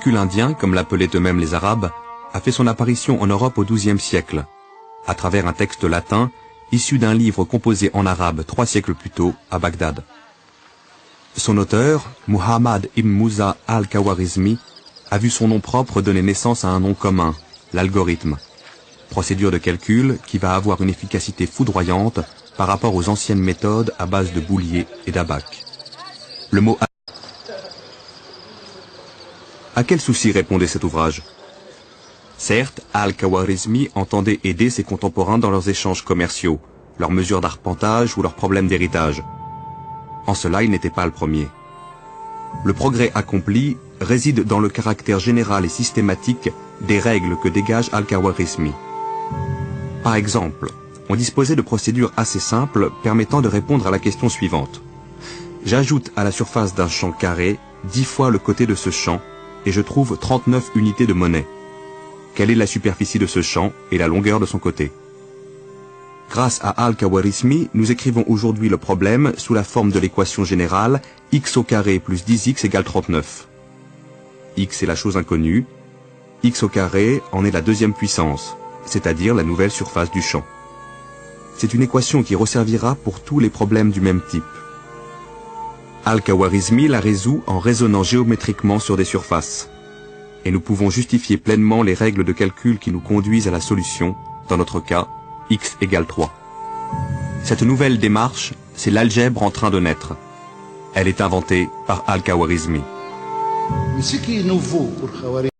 calcul indien, comme l'appelaient eux-mêmes les Arabes, a fait son apparition en Europe au XIIe siècle, à travers un texte latin issu d'un livre composé en arabe 3 siècles plus tôt à Bagdad. Son auteur, Muhammad ibn Musa al-Khawarizmi, a vu son nom propre donner naissance à un nom commun, l'algorithme, procédure de calcul qui va avoir une efficacité foudroyante par rapport aux anciennes méthodes à base de boulier et d'abac. Le mot à quel souci répondait cet ouvrage? Certes, al-Khawarizmi entendait aider ses contemporains dans leurs échanges commerciaux, leurs mesures d'arpentage ou leurs problèmes d'héritage. En cela, il n'était pas le premier. Le progrès accompli réside dans le caractère général et systématique des règles que dégage al-Khawarizmi. Par exemple, on disposait de procédures assez simples permettant de répondre à la question suivante. J'ajoute à la surface d'un champ carré 10 fois le côté de ce champ et je trouve 39 unités de monnaie. Quelle est la superficie de ce champ et la longueur de son côté? Grâce à al-Khawarizmi, nous écrivons aujourd'hui le problème sous la forme de l'équation générale x au carré plus 10x égale 39. X est la chose inconnue, x au carré en est la deuxième puissance, c'est-à-dire la nouvelle surface du champ. C'est une équation qui resservira pour tous les problèmes du même type. Al-Khawarizmi la résout en raisonnant géométriquement sur des surfaces. Et nous pouvons justifier pleinement les règles de calcul qui nous conduisent à la solution, dans notre cas, x égale 3. Cette nouvelle démarche, c'est l'algèbre en train de naître. Elle est inventée par al-Khawarizmi. Mais ce qui est nouveau pour Khawarizmi,